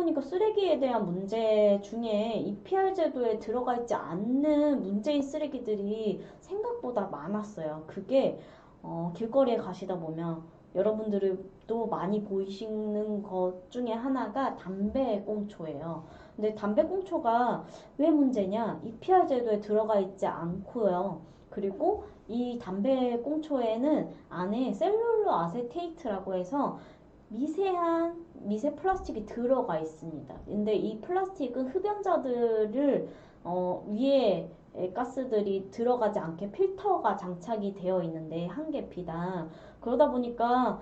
보니까 쓰레기에 대한 문제 중에 EPR 제도에 들어가 있지 않는 문제인 쓰레기들이 생각보다 많았어요. 그게 길거리에 가시다 보면 여러분들도 많이 보이시는 것 중에 하나가 담배 꽁초예요. 근데 담배 꽁초가 왜 문제냐? EPR 제도에 들어가 있지 않고요. 그리고 이 담배 꽁초에는 안에 셀룰로 아세테이트라고 해서 미세한 미세 플라스틱이 들어가 있습니다. 근데 이 플라스틱은 흡연자들을 위에 가스들이 들어가지 않게 필터가 장착이 되어 있는데 한 개피당 그러다 보니까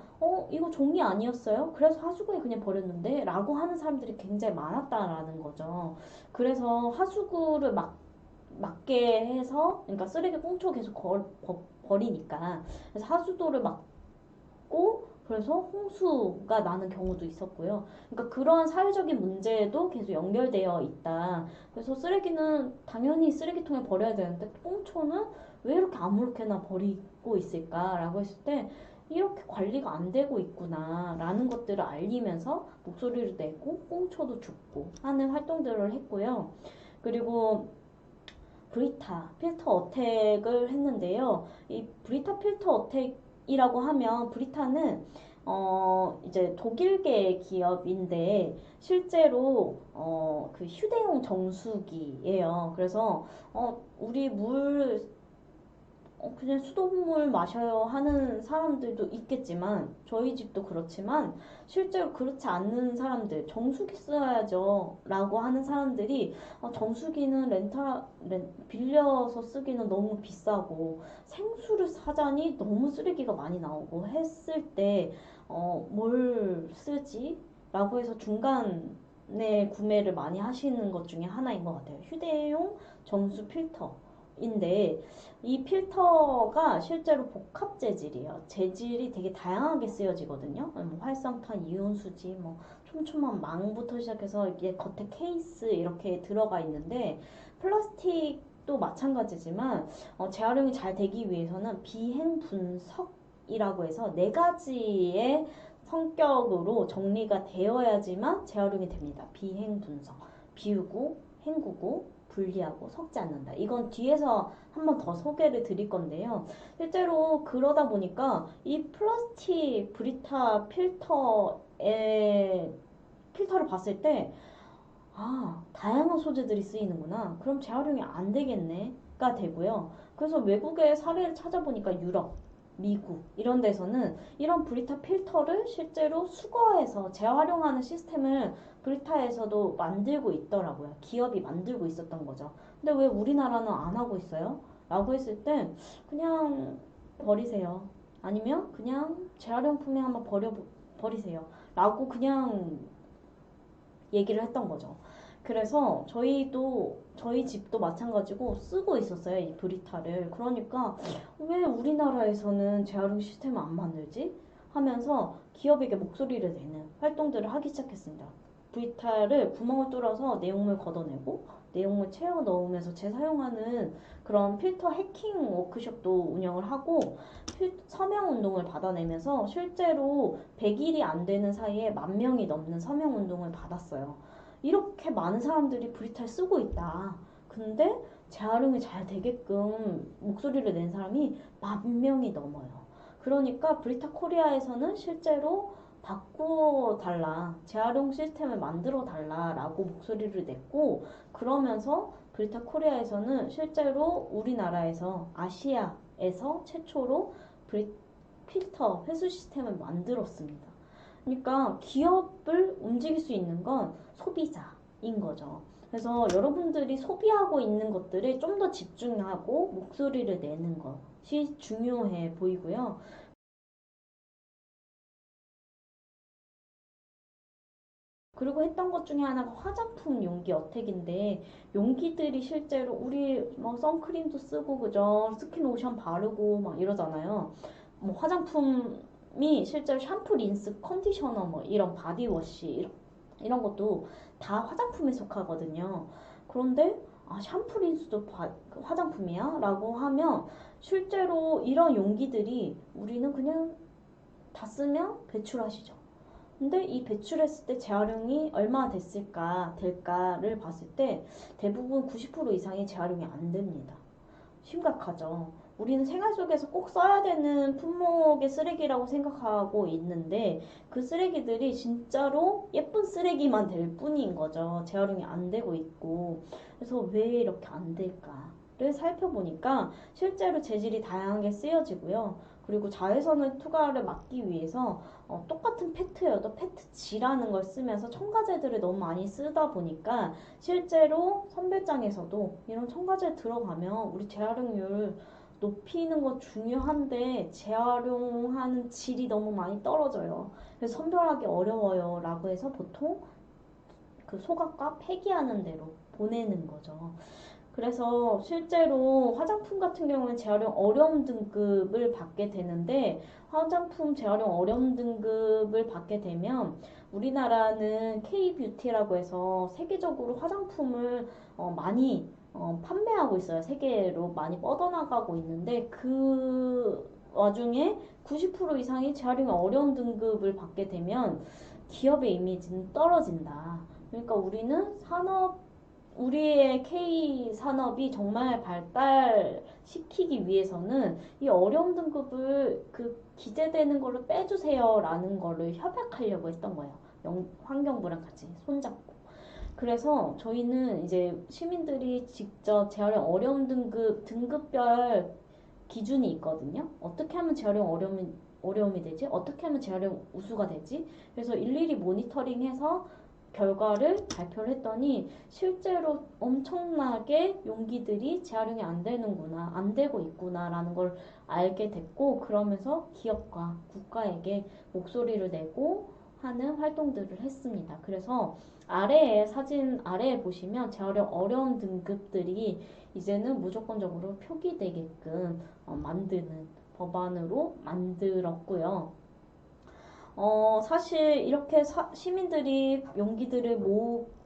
이거 종이 아니었어요? 그래서 하수구에 그냥 버렸는데 라고 하는 사람들이 굉장히 많았다라는 거죠. 그래서 하수구를 막게 해서 그러니까 쓰레기 꽁초 계속 버리니까 그래서 하수도를 막고 그래서 홍수가 나는 경우도 있었고요. 그러니까 그러한 사회적인 문제도 계속 연결되어 있다. 그래서 쓰레기는 당연히 쓰레기통에 버려야 되는데 꽁초는 왜 이렇게 아무렇게나 버리고 있을까라고 했을 때 이렇게 관리가 안 되고 있구나라는 것들을 알리면서 목소리를 내고 꽁초도 줍고 하는 활동들을 했고요. 그리고 브리타 필터 어택을 했는데요. 이 브리타 필터 어택이라고 하면 브리타는 이제 독일계 기업인데 실제로 그 휴대용 정수기예요. 그래서 우리 물 그냥 수돗물 마셔요 하는 사람들도 있겠지만 저희 집도 그렇지만 실제로 그렇지 않는 사람들 정수기 써야죠 라고 하는 사람들이 정수기는 빌려서 쓰기는 너무 비싸고 생수를 사자니 너무 쓰레기가 많이 나오고 했을 때 뭘 쓰지? 라고 해서 중간에 구매를 많이 하시는 것 중에 하나인 것 같아요. 휴대용 정수 필터인데 이 필터가 실제로 복합 재질이에요. 재질이 되게 다양하게 쓰여지거든요. 뭐 활성탄, 이온수지, 뭐 촘촘한 망부터 시작해서 이게 겉에 케이스 이렇게 들어가 있는데 플라스틱도 마찬가지지만 재활용이 잘 되기 위해서는 비행 분석이라고 해서 네 가지의 성격으로 정리가 되어야지만 재활용이 됩니다. 비행 분석, 비우고, 헹구고, 분리하고 섞지 않는다. 이건 뒤에서 한 번 더 소개를 드릴 건데요. 실제로 그러다 보니까 이 플라스틱 브리타 필터를 봤을 때 다양한 소재들이 쓰이는구나. 그럼 재활용이 안 되겠네가 되고요. 그래서 외국의 사례를 찾아보니까 유럽, 미국 이런 데서는 이런 브리타 필터를 실제로 수거해서 재활용하는 시스템을 브리타에서도 만들고 있더라고요. 기업이 만들고 있었던 거죠. 근데 왜 우리나라는 안 하고 있어요? 라고 했을 때 그냥 버리세요. 아니면 그냥 재활용품에 한번 버리세요. 라고 그냥 얘기를 했던 거죠. 그래서 저희 집도 마찬가지고 쓰고 있었어요. 이 브리타를. 그러니까 왜 우리나라에서는 재활용 시스템을 안 만들지? 하면서 기업에게 목소리를 내는 활동들을 하기 시작했습니다. 브리타를 구멍을 뚫어서 내용물 걷어내고 내용물 채워 넣으면서 재사용하는 그런 필터 해킹 워크숍도 운영을 하고 서명 운동을 받아내면서 실제로 100일이 안 되는 사이에 10,000명이 넘는 서명 운동을 받았어요. 이렇게 많은 사람들이 브리타를 쓰고 있다. 근데 재활용이 잘 되게끔 목소리를 낸 사람이 10,000명이 넘어요. 그러니까 브리타 코리아에서는 실제로 바꿔달라, 재활용 시스템을 만들어 달라라고 목소리를 냈고, 그러면서 브리타 코리아에서는 실제로 우리나라에서 아시아에서 최초로 필터 회수 시스템을 만들었습니다. 그러니까 기업을 움직일 수 있는 건 소비자인 거죠. 그래서 여러분들이 소비하고 있는 것들을 좀 더 집중하고 목소리를 내는 것이 중요해 보이고요. 그리고 했던 것 중에 하나가 화장품 용기 어택인데 용기들이 실제로 우리 뭐 선크림도 쓰고 그죠? 스킨로션 바르고 막 이러잖아요. 뭐 화장품이 실제로 샴푸, 린스, 컨디셔너 뭐 이런 바디워시 이런 것도 다 화장품에 속하거든요. 그런데 샴푸, 린스도 화장품이야? 라고 하면 실제로 이런 용기들이 우리는 그냥 다 쓰면 배출하시죠. 근데 이 배출했을 때 재활용이 얼마나 될까를 봤을 때 대부분 90% 이상이 재활용이 안 됩니다. 심각하죠. 우리는 생활 속에서 꼭 써야 되는 품목의 쓰레기라고 생각하고 있는데 그 쓰레기들이 진짜로 예쁜 쓰레기만 될 뿐인 거죠. 재활용이 안 되고 있고. 그래서 왜 이렇게 안 될까를 살펴보니까 실제로 재질이 다양하게 쓰여지고요. 그리고 자외선을 투과를 막기 위해서 똑같은 페트여도 페트지라는 걸 쓰면서 첨가제들을 너무 많이 쓰다 보니까 실제로 선별장에서도 이런 첨가제 들어가면 우리 재활용률 높이는 거 중요한데 재활용하는 질이 너무 많이 떨어져요. 그래서 선별하기 어려워요 라고 해서 보통 그 소각과 폐기하는 데로 보내는 거죠. 그래서 실제로 화장품 같은 경우는 재활용 어려움 등급을 받게 되는데 화장품 재활용 어려움 등급을 받게 되면 우리나라는 K-뷰티라고 해서 세계적으로 화장품을 많이 판매하고 있어요. 세계로 많이 뻗어나가고 있는데 그 와중에 90% 이상이 재활용 어려운 등급을 받게 되면 기업의 이미지는 떨어진다. 그러니까 우리의 K 산업이 정말 발달시키기 위해서는 이 어려움 등급을 그 기재되는 걸로 빼주세요라는 거를 협약하려고 했던 거예요. 환경부랑 같이 손잡고. 그래서 저희는 이제 시민들이 직접 재활용 어려움 등급별 기준이 있거든요. 어떻게 하면 재활용 어려움이 되지? 어떻게 하면 재활용 우수가 되지? 그래서 일일이 모니터링해서 결과를 발표를 했더니 실제로 엄청나게 용기들이 재활용이 안 되는구나, 안 되고 있구나라는 걸 알게 됐고, 그러면서 기업과 국가에게 목소리를 내고 하는 활동들을 했습니다. 그래서 사진 아래에 보시면 재활용 어려운 등급들이 이제는 무조건적으로 표기되게끔 만드는 법안으로 만들었고요. 사실 이렇게 시민들이 용기들을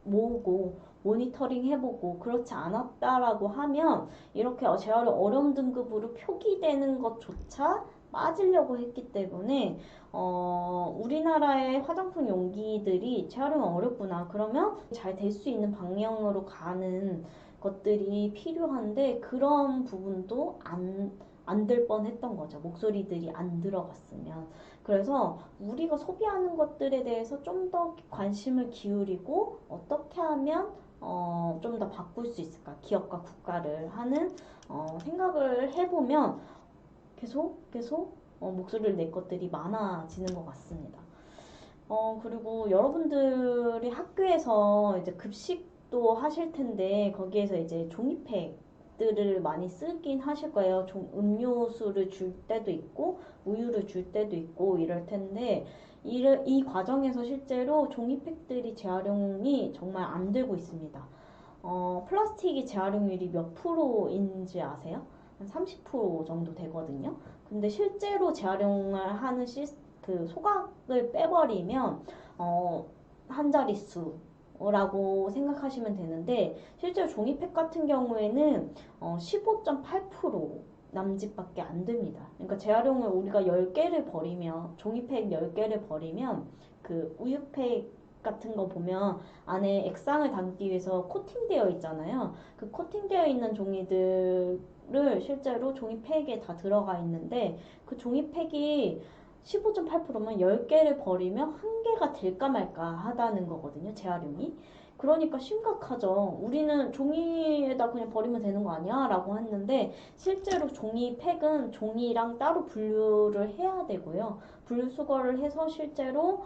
모으고 모니터링 해보고 그렇지 않았다라고 하면 이렇게 재활용 어려움 등급으로 표기되는 것조차 빠지려고 했기 때문에 우리나라의 화장품 용기들이 재활용 어렵구나 그러면 잘 될 수 있는 방향으로 가는 것들이 필요한데 그런 부분도 안 될 뻔했던 거죠. 목소리들이 안 들어갔으면. 그래서 우리가 소비하는 것들에 대해서 좀 더 관심을 기울이고 어떻게 하면 좀 더 바꿀 수 있을까? 기업과 국가를 하는 생각을 해보면 계속 목소리를 낼 것들이 많아지는 것 같습니다. 그리고 여러분들이 학교에서 이제 급식도 하실 텐데 거기에서 이제 종이팩들을 많이 쓰긴 하실 거예요. 음료수를 줄 때도 있고 우유를 줄 때도 있고 이럴 텐데 이 과정에서 실제로 종이팩들이 재활용이 정말 안 되고 있습니다. 플라스틱이 재활용률이 몇 프로인지 아세요? 한 30% 정도 되거든요. 근데 실제로 재활용을 하는 그 소각을 빼버리면 한 자릿수라고 생각하시면 되는데 실제로 종이팩 같은 경우에는 15.8% 남짓밖에 안 됩니다. 그러니까 재활용을 우리가 10개를 버리면 종이팩 10개를 버리면 그 우유팩 같은 거 보면 안에 액상을 담기 위해서 코팅되어 있잖아요. 그 코팅되어 있는 종이들을 실제로 종이팩에 다 들어가 있는데 그 종이팩이 15.8%면 10개를 버리면 한 개가 될까 말까 하다는 거거든요. 재활용이. 그러니까 심각하죠. 우리는 종이에다 그냥 버리면 되는 거 아니야? 라고 했는데 실제로 종이팩은 종이랑 따로 분류를 해야 되고요. 분리수거를 해서 실제로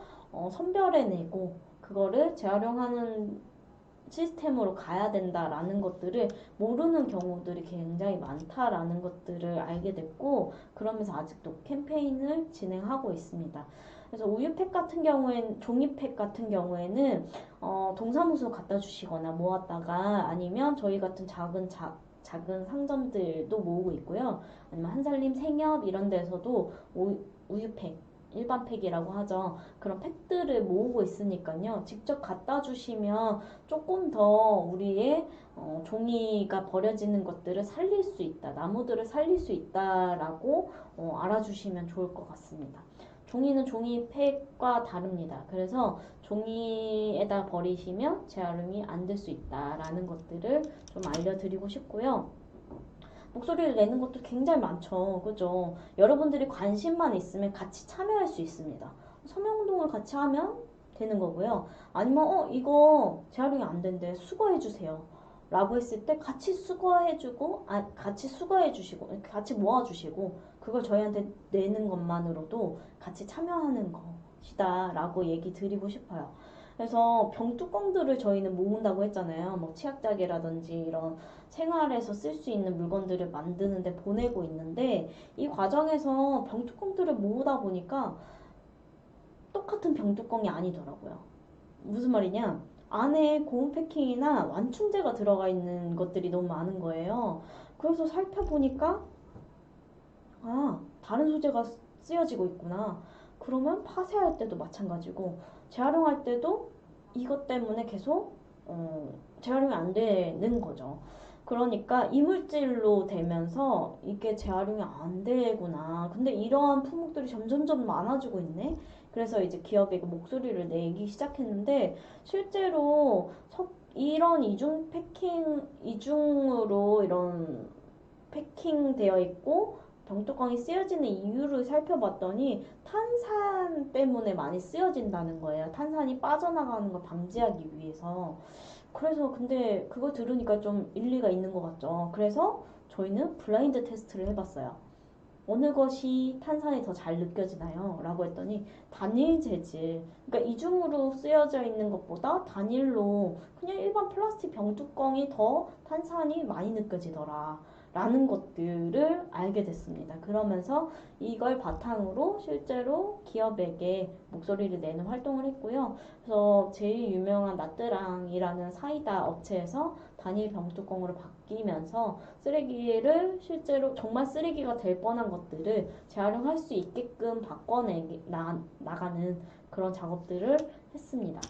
선별해내고 그거를 재활용하는 시스템으로 가야 된다라는 것들을 모르는 경우들이 굉장히 많다라는 것들을 알게 됐고 그러면서 아직도 캠페인을 진행하고 있습니다. 그래서 우유팩 같은 경우엔 종이팩 같은 경우에는 동사무소 갖다 주시거나 모았다가 아니면 저희 같은 작은 상점들도 모으고 있고요. 아니면 한살림 생협 이런 데서도 우유팩 일반 팩이라고 하죠. 그런 팩들을 모으고 있으니까요. 직접 갖다 주시면 조금 더 우리의 종이가 버려지는 것들을 살릴 수 있다. 나무들을 살릴 수 있다라고 알아주시면 좋을 것 같습니다. 종이는 종이팩과 다릅니다. 그래서 종이에다 버리시면 재활용이 안 될 수 있다라는 것들을 좀 알려드리고 싶고요. 목소리를 내는 것도 굉장히 많죠. 그죠? 여러분들이 관심만 있으면 같이 참여할 수 있습니다. 서명운동을 같이 하면 되는 거고요. 아니면 이거 재활용이 안 된대. 수거해 주세요. 라고 했을 때 같이 수거해주고 같이 수거해주시고 같이 모아주시고 그걸 저희한테 내는 것만으로도 같이 참여하는 것이다 라고 얘기 드리고 싶어요. 그래서 병뚜껑들을 저희는 모은다고 했잖아요. 뭐 치약자개라든지 이런 생활에서 쓸 수 있는 물건들을 만드는데 보내고 있는데 이 과정에서 병뚜껑들을 모으다 보니까 똑같은 병뚜껑이 아니더라고요. 무슨 말이냐? 안에 고무 패킹이나 완충제가 들어가 있는 것들이 너무 많은 거예요. 그래서 살펴보니까 다른 소재가 쓰여지고 있구나. 그러면 파쇄할 때도 마찬가지고 재활용할 때도 이것 때문에 계속 재활용이 안 되는 거죠. 그러니까 이물질로 되면서 이게 재활용이 안 되구나. 근데 이러한 품목들이 점점점 많아지고 있네. 그래서 이제 기업이 목소리를 내기 시작했는데 실제로 이런 이중으로 이런 패킹되어 있고 병뚜껑이 쓰여지는 이유를 살펴봤더니 탄산 때문에 많이 쓰여진다는 거예요. 탄산이 빠져나가는 걸 방지하기 위해서. 그래서 근데 그거 들으니까 좀 일리가 있는 것 같죠. 그래서 저희는 블라인드 테스트를 해봤어요. 어느 것이 탄산이 더 잘 느껴지나요? 라고 했더니 단일 재질, 그러니까 이중으로 쓰여져 있는 것보다 단일로 그냥 일반 플라스틱 병뚜껑이 더 탄산이 많이 느껴지더라. 라는 것들을 알게 됐습니다. 그러면서 이걸 바탕으로 실제로 기업에게 목소리를 내는 활동을 했고요. 그래서 제일 유명한 나트랑이라는 사이다 업체에서 단일 병뚜껑으로 바뀌면서 쓰레기를 실제로 정말 쓰레기가 될 뻔한 것들을 재활용할 수 있게끔 나가는 그런 작업들을 했습니다.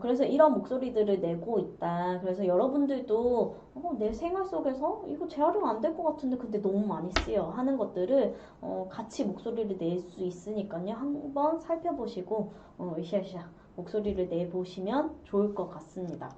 그래서 이런 목소리들을 내고 있다. 그래서 여러분들도 내 생활 속에서 이거 재활용 안 될 것 같은데 근데 너무 많이 쓰여 하는 것들을 같이 목소리를 낼 수 있으니까요. 한번 살펴보시고 으쌰으쌰 목소리를 내보시면 좋을 것 같습니다.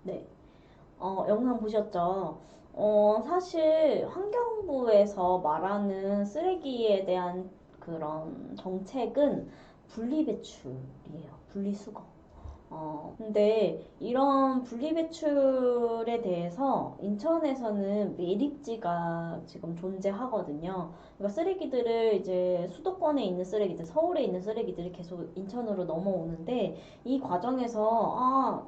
네. 영상 보셨죠? 사실 환경부에서 말하는 쓰레기에 대한 그런 정책은 분리배출이에요. 분리수거. 근데 이런 분리배출에 대해서 인천에서는 매립지가 지금 존재하거든요. 그러니까 쓰레기들을 이제 수도권에 있는 쓰레기들, 서울에 있는 쓰레기들이 계속 인천으로 넘어오는데 이 과정에서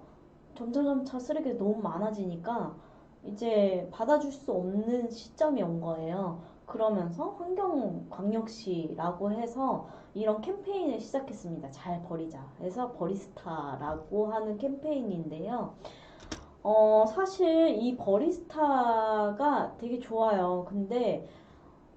점차 쓰레기가 너무 많아지니까 이제 받아줄 수 없는 시점이 온 거예요. 그러면서 환경광역시라고 해서 이런 캠페인을 시작했습니다. 잘 버리자. 그래서 버리스타라고 하는 캠페인인데요. 사실 이 버리스타가 되게 좋아요. 근데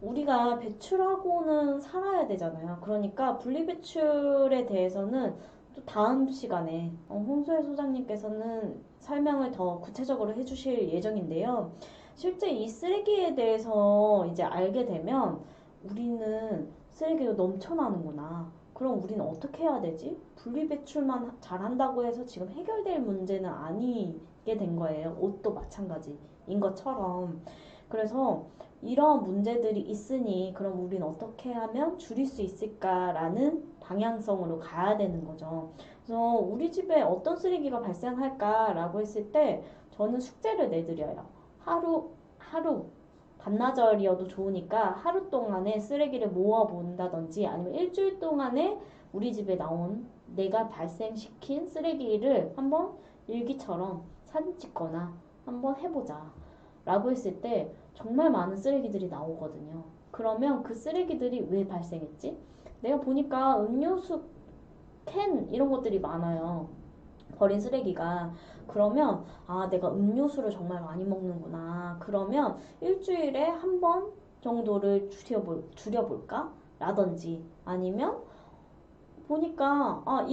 우리가 배출하고는 살아야 되잖아요. 그러니까 분리배출에 대해서는 또 다음 시간에 홍소혜 소장님께서는 설명을 더 구체적으로 해주실 예정인데요. 실제 이 쓰레기에 대해서 이제 알게 되면 우리는 쓰레기가 넘쳐나는구나. 그럼 우리는 어떻게 해야 되지? 분리배출만 잘한다고 해서 지금 해결될 문제는 아니게 된 거예요. 옷도 마찬가지인 것처럼. 그래서 이런 문제들이 있으니 그럼 우리는 어떻게 하면 줄일 수 있을까라는 방향성으로 가야 되는 거죠. 그래서 우리 집에 어떤 쓰레기가 발생할까라고 했을 때 저는 숙제를 내드려요. 하루 반나절이어도 좋으니까 하루 동안에 쓰레기를 모아 본다든지 아니면 일주일 동안에 우리 집에 나온 내가 발생시킨 쓰레기를 한번 일기처럼 사진 찍거나 한번 해보자. 라고 했을 때 정말 많은 쓰레기들이 나오거든요. 그러면 그 쓰레기들이 왜 발생했지? 내가 보니까 음료수 캔 이런 것들이 많아요. 버린 쓰레기가. 그러면 아, 내가 음료수를 정말 많이 먹는구나. 그러면 일주일에 한 번 정도를 줄여볼까? 라든지 아니면 보니까 아,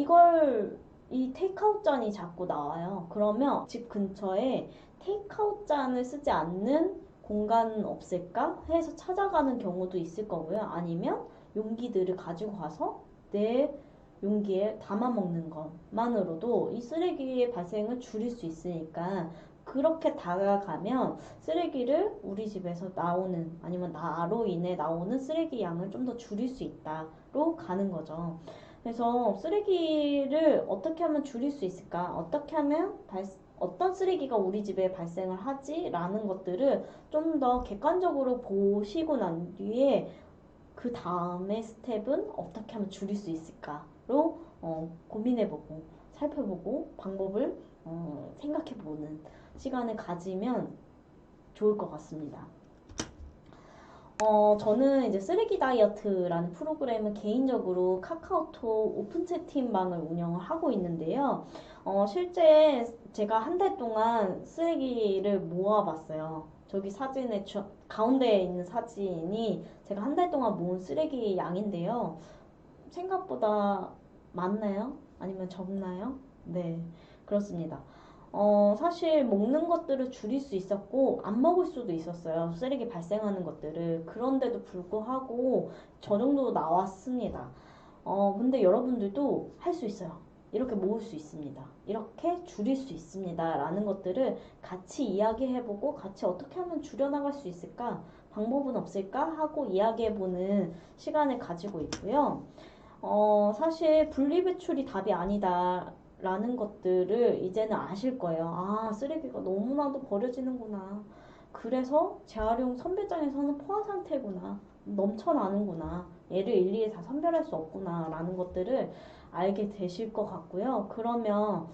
이 테이크아웃 잔이 자꾸 나와요. 그러면 집 근처에 테이크아웃 잔을 쓰지 않는 공간은 없을까 해서 찾아가는 경우도 있을 거고요. 아니면 용기들을 가지고 가서 내 용기에 담아 먹는 것만으로도 이 쓰레기의 발생을 줄일 수 있으니까 그렇게 다가가면 쓰레기를 우리 집에서 나오는 아니면 나로 인해 나오는 쓰레기 양을 좀 더 줄일 수 있다로 가는 거죠. 그래서 쓰레기를 어떻게 하면 줄일 수 있을까? 어떻게 하면 어떤 쓰레기가 우리 집에 발생을 하지? 라는 것들을 좀 더 객관적으로 보시고 난 뒤에 그 다음에 스텝은 어떻게 하면 줄일 수 있을까로 고민해보고 살펴보고 방법을 생각해보는 시간을 가지면 좋을 것 같습니다. 저는 이제 쓰레기 다이어트라는 프로그램을 개인적으로 카카오톡 오픈 채팅방을 운영을 하고 있는데요. 실제 제가 한 달 동안 쓰레기를 모아봤어요. 저기 사진에 가운데에 있는 사진이 제가 한 달 동안 모은 쓰레기 양인데요. 생각보다 많나요? 아니면 적나요? 네, 그렇습니다. 사실 먹는 것들을 줄일 수 있었고, 안 먹을 수도 있었어요. 쓰레기 발생하는 것들을. 그런데도 불구하고, 저 정도 나왔습니다. 근데 여러분들도 할 수 있어요. 이렇게 모을 수 있습니다. 이렇게 줄일 수 있습니다. 라는 것들을 같이 이야기해보고, 같이 어떻게 하면 줄여나갈 수 있을까? 방법은 없을까? 하고 이야기해보는 시간을 가지고 있고요. 사실 분리배출이 답이 아니다. 라는 것들을 이제는 아실 거예요. 아, 쓰레기가 너무나도 버려지는구나. 그래서 재활용 선별장에서는 포화 상태구나. 넘쳐나는구나. 얘를 일일이 다 선별할 수 없구나. 라는 것들을 알게 되실 것 같고요. 그러면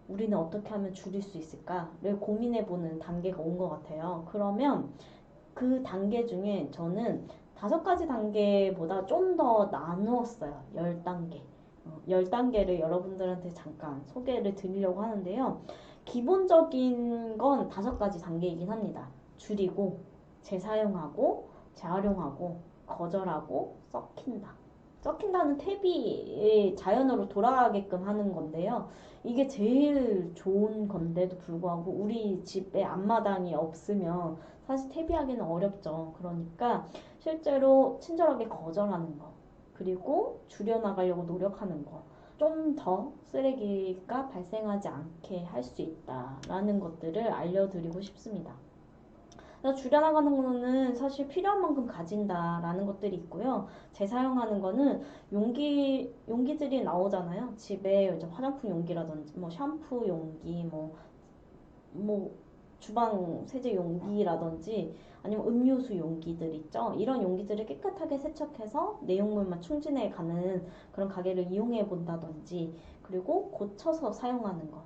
우리는 어떻게 하면 줄일 수 있을까를 고민해보는 단계가 온 것 같아요. 그러면 그 단계 중에 저는 5가지 단계보다 좀 더 나누었어요. 10단계. 10단계를 여러분들한테 잠깐 소개를 드리려고 하는데요. 기본적인 건 5가지 단계이긴 합니다. 줄이고, 재사용하고, 재활용하고, 거절하고, 썩힌다. 썩힌다는 탭이 자연으로 돌아가게끔 하는 건데요. 이게 제일 좋은 건데도 불구하고 우리 집에 앞마당이 없으면 사실 퇴비하기는 어렵죠. 그러니까 실제로 친절하게 거절하는 거, 그리고 줄여나가려고 노력하는 거, 좀 더 쓰레기가 발생하지 않게 할 수 있다라는 것들을 알려드리고 싶습니다. 줄여나가는 거는 사실 필요한 만큼 가진다라는 것들이 있고요. 재사용하는 거는 용기들이 나오잖아요. 집에 이제 화장품 용기라든지, 뭐 샴푸 용기, 뭐 주방 세제 용기라든지 아니면 음료수 용기들 있죠. 이런 용기들을 깨끗하게 세척해서 내용물만 충진해 가는 그런 가게를 이용해 본다든지 그리고 고쳐서 사용하는 거.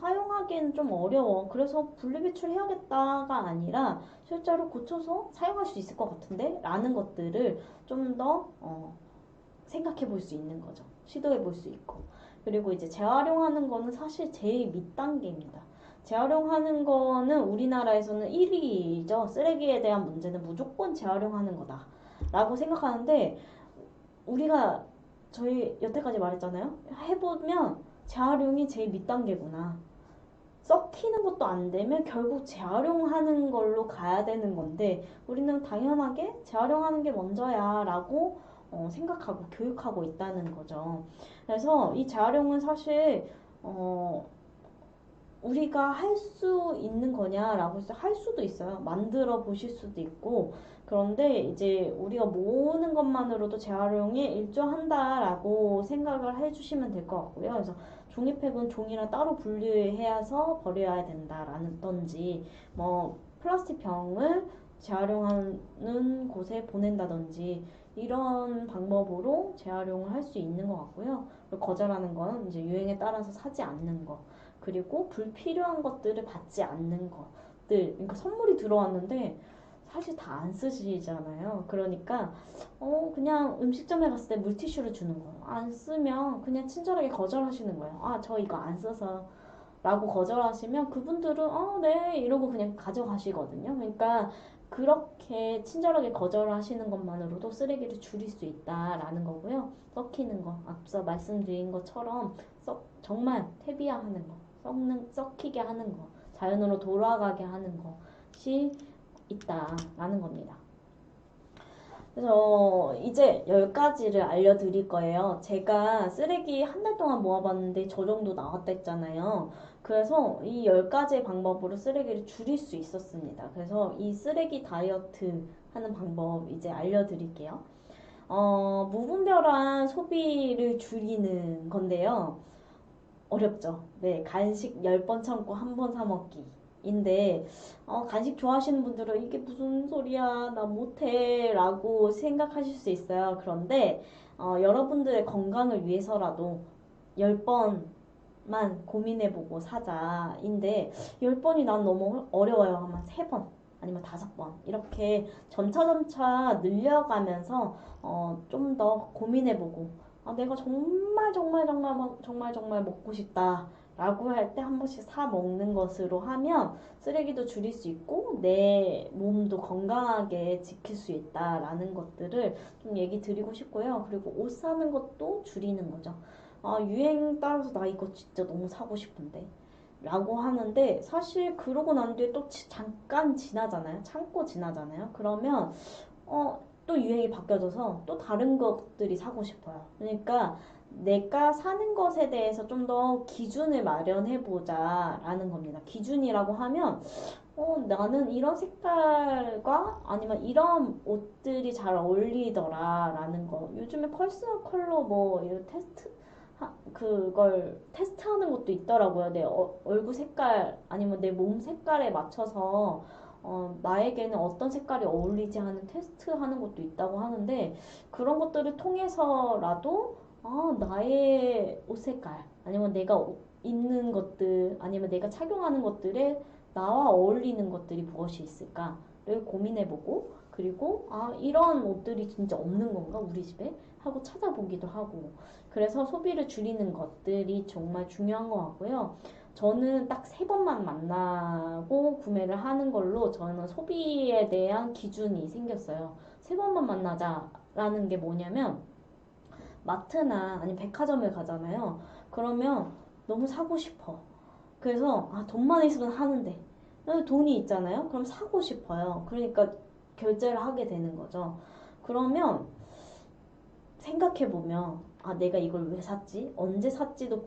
사용하기엔 좀 어려워. 그래서 분리배출 해야겠다가 아니라 실제로 고쳐서 사용할 수 있을 것 같은데? 라는 것들을 좀 더 생각해 볼 수 있는 거죠. 시도해 볼 수 있고. 그리고 이제 재활용하는 거는 사실 제일 밑단계입니다. 재활용하는 거는 우리나라에서는 1위죠. 쓰레기에 대한 문제는 무조건 재활용하는 거다. 라고 생각하는데 우리가 저희 여태까지 말했잖아요. 해보면 재활용이 제일 밑단계구나. 썩히는 것도 안 되면 결국 재활용하는 걸로 가야 되는 건데 우리는 당연하게 재활용하는 게 먼저야 라고 생각하고 교육하고 있다는 거죠. 그래서 이 재활용은 사실 우리가 할 수 있는 거냐라고 해서 할 수도 있어요. 만들어 보실 수도 있고 그런데 이제 우리가 모으는 것만으로도 재활용에 일조한다라고 생각을 해주시면 될 것 같고요. 그래서 종이팩은 종이랑 따로 분리해서 버려야 된다라든지 뭐 플라스틱 병을 재활용하는 곳에 보낸다든지 이런 방법으로 재활용을 할 수 있는 것 같고요. 거절하는 건 이제 유행에 따라서 사지 않는 거. 그리고 불필요한 것들을 받지 않는 것 것들, 그러니까 선물이 들어왔는데 사실 다 안 쓰시잖아요. 그러니까 그냥 음식점에 갔을 때 물티슈를 주는 거. 안 쓰면 그냥 친절하게 거절하시는 거예요. 아, 저 이거 안 써서 라고 거절하시면 그분들은 네 이러고 그냥 가져가시거든요. 그러니까 그렇게 친절하게 거절하시는 것만으로도 쓰레기를 줄일 수 있다라는 거고요. 썩히는 거, 앞서 말씀드린 것처럼 정말 퇴비화하는 거, 썩히게 하는 거, 자연으로 돌아가게 하는 것이 있다라는 겁니다. 그래서 이제 10가지를 알려드릴 거예요. 제가 쓰레기 한 달 동안 모아봤는데 저 정도 나왔다 했잖아요. 그래서 이 10가지의 방법으로 쓰레기를 줄일 수 있었습니다. 그래서 이 쓰레기 다이어트 하는 방법 이제 알려드릴게요. 무분별한 소비를 줄이는 건데요. 어렵죠. 네, 간식 10번 참고 한 번 사 먹기. 인데, 간식 좋아하시는 분들은 이게 무슨 소리야, 나 못해, 라고 생각하실 수 있어요. 그런데, 여러분들의 건강을 위해서라도 10번만 고민해보고 사자인데, 10번이 난 너무 어려워요. 하면 3번, 아니면 5번. 이렇게 점차점차 늘려가면서, 좀 더 고민해보고, 내가 정말 먹고 싶다 라고 할 때 한 번씩 사 먹는 것으로 하면 쓰레기도 줄일 수 있고 내 몸도 건강하게 지킬 수 있다라는 것들을 좀 얘기 드리고 싶고요. 그리고 옷 사는 것도 줄이는 거죠. 유행 따라서 나 이거 진짜 너무 사고 싶은데 라고 하는데 사실 그러고 난 뒤에 또 잠깐 지나잖아요. 참고 지나잖아요. 그러면 또 유행이 바뀌어져서 또 다른 것들이 사고 싶어요. 그러니까 내가 사는 것에 대해서 좀 더 기준을 마련해 보자라는 겁니다. 기준이라고 하면 나는 이런 색깔과 아니면 이런 옷들이 잘 어울리더라라는 거. 요즘에 퍼스널 컬러 뭐 이런 그걸 테스트하는 것도 있더라고요. 내 얼굴 색깔 아니면 내 몸 색깔에 맞춰서 나에게는 어떤 색깔이 어울리지 하는 테스트 하는 것도 있다고 하는데 그런 것들을 통해서라도 나의 옷 색깔 아니면 내가 입는 것들 아니면 내가 착용하는 것들에 나와 어울리는 것들이 무엇이 있을까를 고민해보고 그리고 이런 옷들이 진짜 없는 건가 우리 집에 하고 찾아보기도 하고 그래서 소비를 줄이는 것들이 정말 중요한 것 같고요. 저는 딱 3번만 만나고 구매를 하는 걸로 저는 소비에 대한 기준이 생겼어요. 3번만 만나자라는 게 뭐냐면 마트나 아니면 백화점을 가잖아요. 그러면 너무 사고 싶어. 그래서 돈만 있으면 하는데 돈이 있잖아요. 그럼 사고 싶어요. 그러니까 결제를 하게 되는 거죠. 그러면 생각해보면 내가 이걸 왜 샀지? 언제 샀지도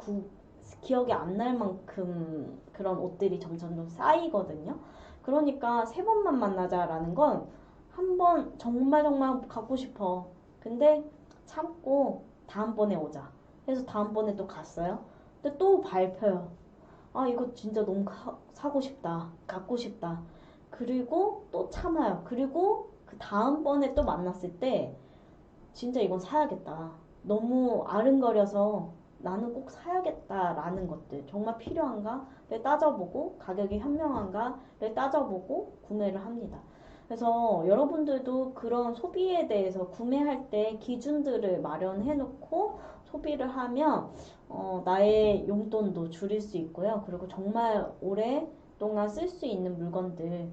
기억이 안 날 만큼 그런 옷들이 점점 좀 쌓이거든요. 그러니까 3번만 만나자라는 건 한 번 정말 갖고 싶어. 근데 참고 다음번에 오자. 그래서 다음번에 또 갔어요. 근데 또 발표요. 이거 진짜 너무 사고 싶다. 갖고 싶다. 그리고 또 참아요. 그리고 그 다음번에 또 만났을 때 진짜 이건 사야겠다. 너무 아른거려서 나는 꼭 사야겠다라는 것들 정말 필요한가를 따져보고 가격이 현명한가를 따져보고 구매를 합니다. 그래서 여러분들도 그런 소비에 대해서 구매할 때 기준들을 마련해 놓고 소비를 하면 나의 용돈도 줄일 수 있고요. 그리고 정말 오랫동안 쓸 수 있는 물건들을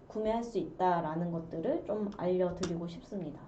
구매할 수 있다라는 것들을 좀 알려드리고 싶습니다.